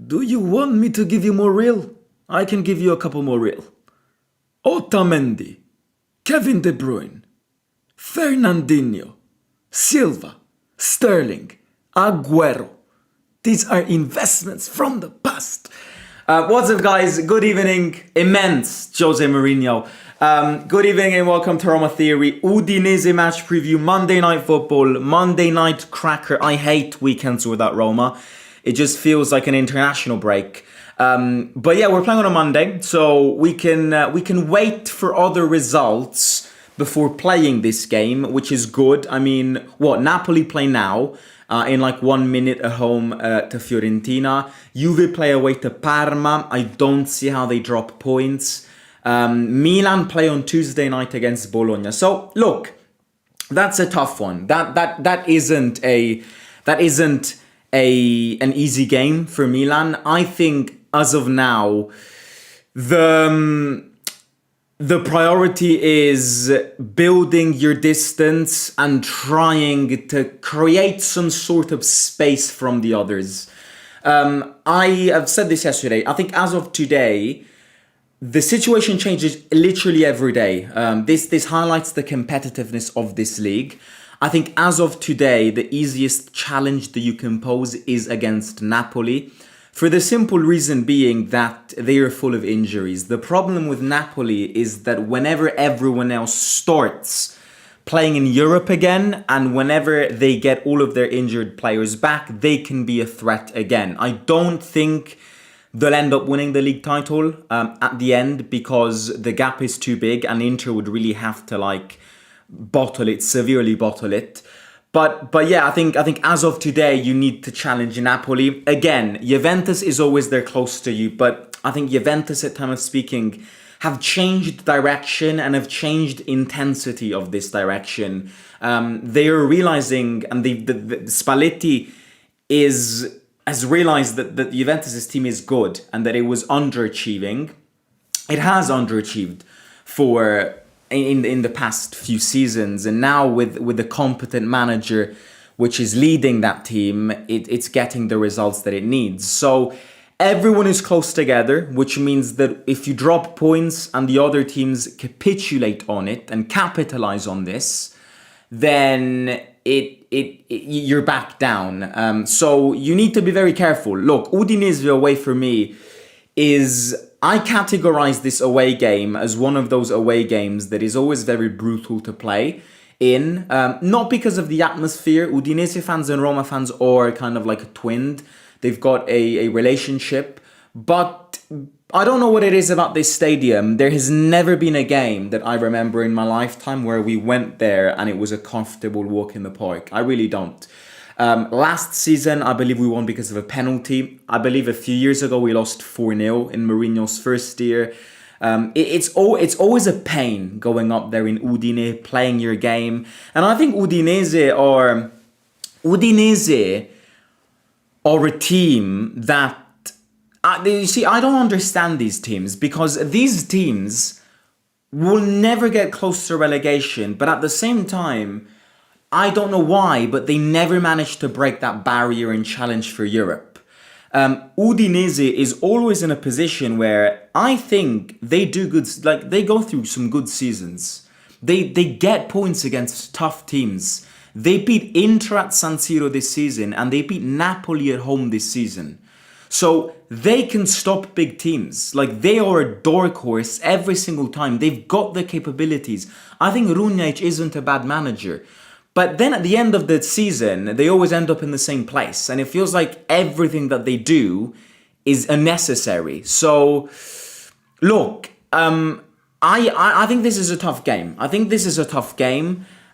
Do you want me to give you more real? I can give you a couple more real. Otamendi, Kevin De Bruyne, Fernandinho, Silva, Sterling, Aguero. These are investments from the past. What's up, guys? Good evening. Immense Jose Mourinho. Good evening and welcome to Roma Theory. Udinese match preview, Monday Night Football, Monday Night Cracker. I hate weekends without Roma. It just feels like an international break. But yeah, we're playing on a Monday, so we can wait for other results before playing this game, which is good. I mean, Napoli play now in like 1 minute at home to Fiorentina. Juve play away to Parma. I don't see how they drop points. Milan play on Tuesday night against Bologna. So look, that's a tough one. That isn't an easy game for Milan. I think as of now, the priority is building your distance and trying to create some sort of space from the others. I have said this yesterday. I think as of today, the situation changes literally every day. This highlights the competitiveness of this league. I think as of today, the easiest challenge that you can pose is against Napoli, for the simple reason being that they are full of injuries. The problem with Napoli is that whenever everyone else starts playing in Europe again, and whenever they get all of their injured players back, they can be a threat again. I don't think they'll end up winning the league title at the end, because the gap is too big and Inter would really have to severely bottle it. But yeah, I think as of today, you need to challenge Napoli. Again, Juventus is always there close to you, but I think Juventus, at time of speaking, have changed direction and have changed intensity of this direction. They are realizing, and the Spalletti has realized that Juventus' team is good and that it was underachieving. It has underachieved in the past few seasons, and now with a competent manager which is leading that team, it's getting the results that it needs. So everyone is close together, which means that if you drop points and the other teams capitulate on it and capitalize on this, then you're back down. So you need to be very careful. Look, Udinese away for me I categorize this away game as one of those away games that is always very brutal to play in. Not because of the atmosphere. Udinese fans and Roma fans are kind of like twinned. They've got a relationship. But I don't know what it is about this stadium. There has never been a game that I remember in my lifetime where we went there and it was a comfortable walk in the park. I really don't. Last season, I believe we won because of a penalty. I believe a few years ago we lost 4-0 in Mourinho's first year. It's always a pain going up there in Udine, playing your game. And I think Udinese are a team that... you see, I don't understand these teams, because these teams will never get close to relegation, but at the same time, I don't know why, but they never managed to break that barrier and challenge for Europe. Udinese is always in a position where I think they do good, they go through some good seasons. They get points against tough teams. They beat Inter at San Siro this season, and they beat Napoli at home this season. So they can stop big teams. They are a dark horse every single time. They've got the capabilities. I think Runjaic isn't a bad manager. But then at the end of the season, they always end up in the same place. And it feels like everything that they do is unnecessary. So, look, I think this is a tough game.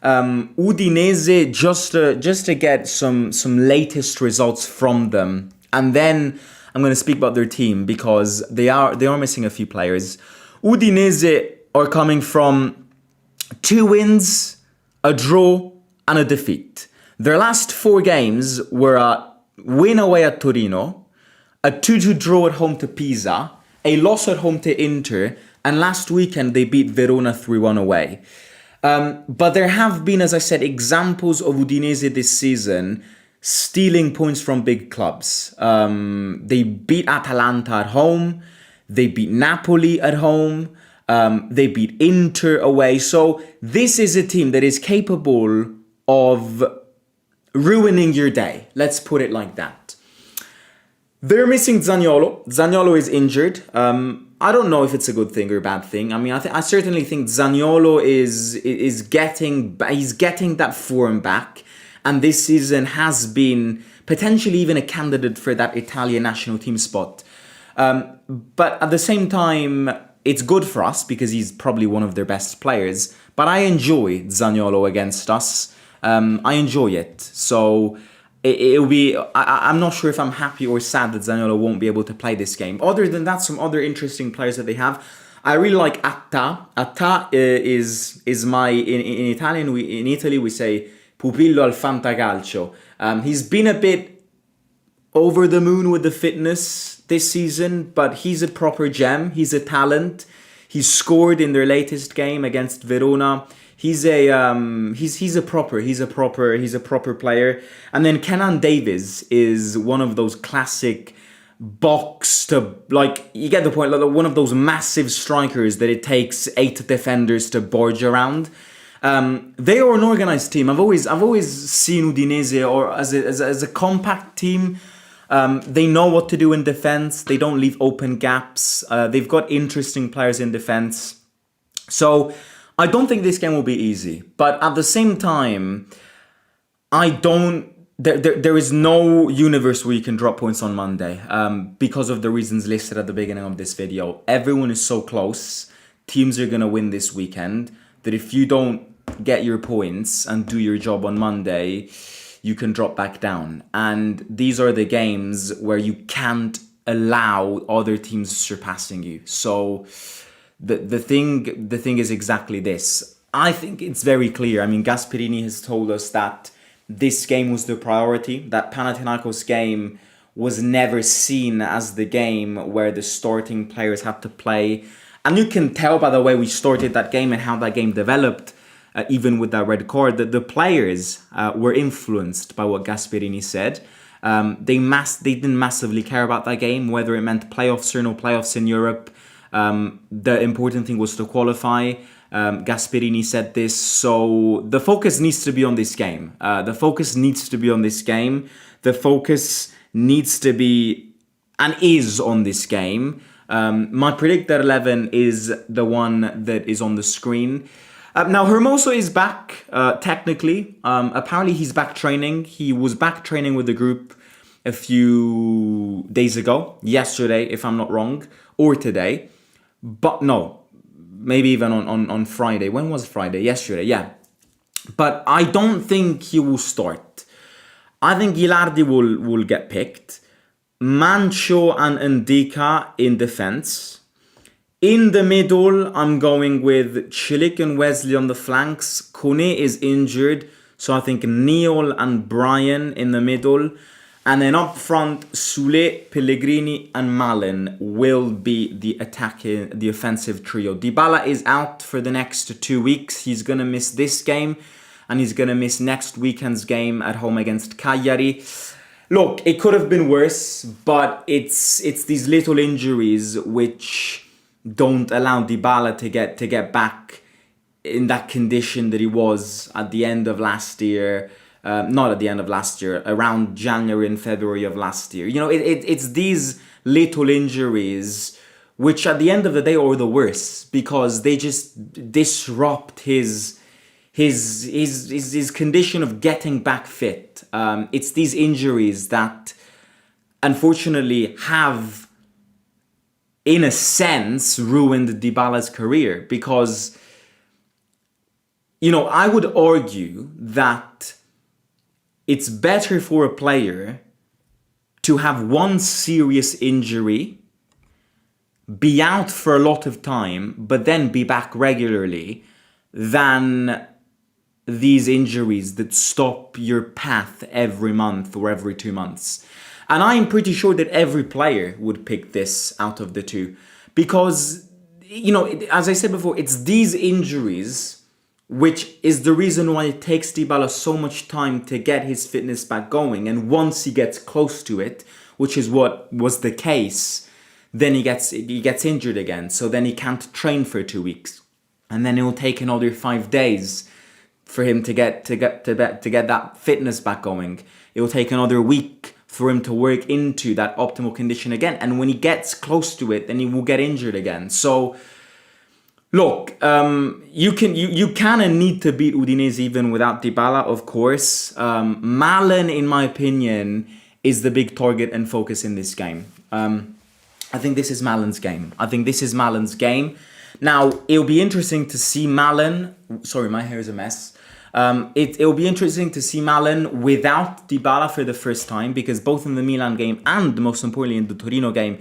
Udinese, just to get some latest results from them. And then I'm going to speak about their team, because they are missing a few players. Udinese are coming from 2 wins, a draw, and a defeat. Their last 4 games were a win away at Torino, a 2-2 draw at home to Pisa, a loss at home to Inter, and last weekend they beat Verona 3-1 away. But there have been, as I said, examples of Udinese this season stealing points from big clubs. They beat Atalanta at home. They beat Napoli at home. They beat Inter away. So this is a team that is capable of ruining your day. Let's put it like that. They're missing Zaniolo. Zaniolo is injured. I don't know if it's a good thing or a bad thing. I mean, I certainly think Zaniolo is getting that form back, and this season has been potentially even a candidate for that Italian national team spot. But at the same time, it's good for us because he's probably one of their best players. But I enjoy Zaniolo against us. I enjoy it. So it'll be. I'm not sure if I'm happy or sad that Zaniolo won't be able to play this game. Other than that, some other interesting players that they have. I really like Atta. Atta is my in Italian. In Italy we say pupillo al fantacalcio. He's been a bit over the moon with the fitness this season, but he's a proper gem. He's a talent. He scored in their latest game against Verona. He's a proper player. And then Kenan Davies is one of those classic box to, like, you get the point, like one of those massive strikers that it takes 8 defenders to barge around. They are an organized team. I've always seen Udinese or as a compact team. They know what to do in defense. They don't leave open gaps. They've got interesting players in defense. So I don't think this game will be easy. But at the same time, there is no universe where you can drop points on Monday because of the reasons listed at the beginning of this video. Everyone is so close. Teams are going to win this weekend that if you don't get your points and do your job on Monday, you can drop back down. And these are the games where you can't allow other teams surpassing you. So the thing is exactly this. I think it's very clear. I mean, Gasperini has told us that this game was the priority. That Panathinaikos game was never seen as the game where the starting players had to play. And you can tell by the way we started that game and how that game developed, even with that red card, that the players were influenced by what Gasperini said. They didn't massively care about that game, whether it meant playoffs or no playoffs in Europe. The important thing was to qualify. Gasperini said this, so the focus needs to be on this game. The focus needs to be on this game. The focus needs to be and is on this game. My predicted 11 is the one that is on the screen. Now, Hermoso is back, technically. Apparently, he's back training. He was back training with the group a few days ago. Yesterday, if I'm not wrong. Or today. But no, maybe even on Friday. When was Friday? Yesterday, yeah. But I don't think he will start. I think Gilardi will get picked. Mancho and Ndika in defense. In the middle, I'm going with Chilik and Wesley on the flanks. Kone is injured, so I think Neil and Brian in the middle. And then up front, Sule, Pellegrini and Malin will be the offensive trio. Dybala is out for the next 2 weeks. He's going to miss this game and he's going to miss next weekend's game at home against Cagliari. Look, it could have been worse, but it's these little injuries which don't allow Dybala to get back in that condition that he was at the end of last year. Not at the end of last year, around January and February of last year. You know, it's these little injuries which at the end of the day are the worst because they just disrupt his condition of getting back fit. It's these injuries that unfortunately have, in a sense, ruined Dybala's career because, you know, I would argue that it's better for a player to have one serious injury, be out for a lot of time, but then be back regularly, than these injuries that stop your path every month or every 2 months. And I'm pretty sure that every player would pick this out of the two. Because, you know, as I said before, it's these injuries which is the reason why it takes Dybala so much time to get his fitness back going. And once he gets close to it, which is what was the case, then he gets injured again. So then he can't train for 2 weeks, and then it will take another 5 days for him to get that fitness back going. It will take another week for him to work into that optimal condition again. And when he gets close to it, then he will get injured again. So look, you kind of need to beat Udinese even without Dybala, of course. Malen, in my opinion, is the big target and focus in this game. I think this is Malen's game. Now, it'll be interesting to see Malen. Sorry, my hair is a mess. It'll be interesting to see Malen without Dybala for the first time, because both in the Milan game and most importantly in the Torino game,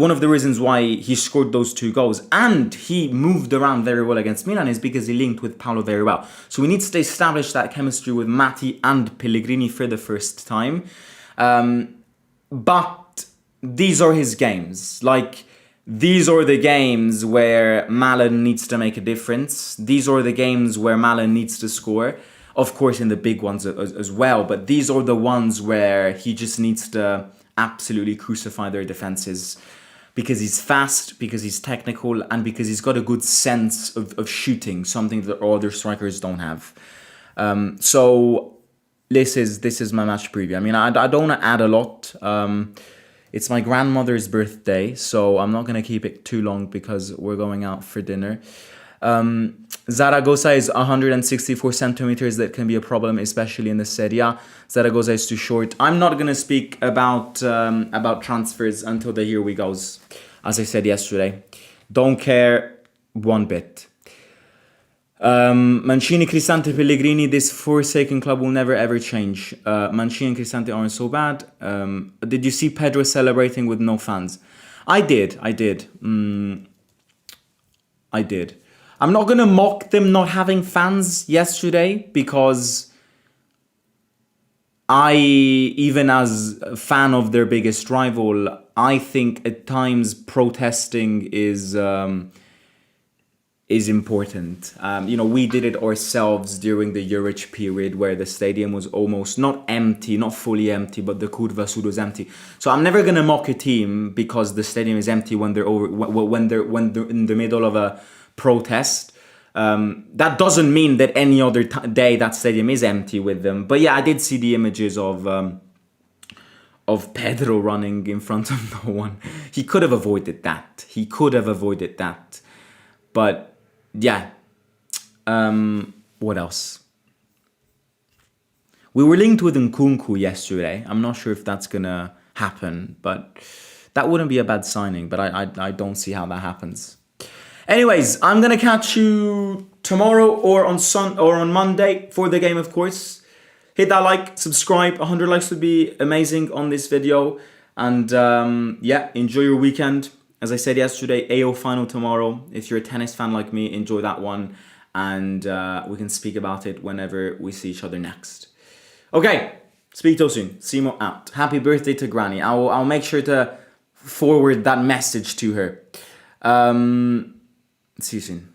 one of the reasons why he scored those 2 goals and he moved around very well against Milan is because he linked with Paolo very well. So we need to establish that chemistry with Matti and Pellegrini for the first time. But these are his games. Like, these are the games where Malen needs to make a difference. These are the games where Malen needs to score. Of course, in the big ones as well. But these are the ones where he just needs to absolutely crucify their defenses. Because he's fast, because he's technical, and because he's got a good sense of shooting. Something that other strikers don't have. So this is my match preview. I mean, I don't want to add a lot. It's my grandmother's birthday, so I'm not going to keep it too long because we're going out for dinner. Zaragoza is 164 centimeters. That can be a problem, especially in the Serie A. Zaragoza is too short. I'm not going to speak about transfers until the Here We Goes, as I said yesterday. Don't care one bit. Mancini, Cristante, Pellegrini, this forsaken club will never ever change. Mancini and Cristante aren't so bad. Did you see Pedro celebrating with no fans? I did. I'm not gonna mock them not having fans yesterday, because even as a fan of their biggest rival, I think at times protesting is important. We did it ourselves during the Juric period, where the stadium was almost not fully empty, but the Curva Sud was empty. So I'm never gonna mock a team because the stadium is empty when they're in the middle of a protest. That doesn't mean that any other day that stadium is empty with them. But yeah, I did see the images of Pedro running in front of no one. He could have avoided that. But yeah, what else? We were linked with Nkunku yesterday. I'm not sure if that's gonna happen, but that wouldn't be a bad signing. But I don't see how that happens. Anyways, I'm gonna catch you tomorrow or on Monday for the game, of course. Hit that like, subscribe. 100 likes would be amazing on this video. And yeah, enjoy your weekend. As I said yesterday, AO final tomorrow. If you're a tennis fan like me, enjoy that one. And we can speak about it whenever we see each other next. Okay, speak to you soon. Simo out. Happy birthday to Granny. I'll make sure to forward that message to her. See you soon.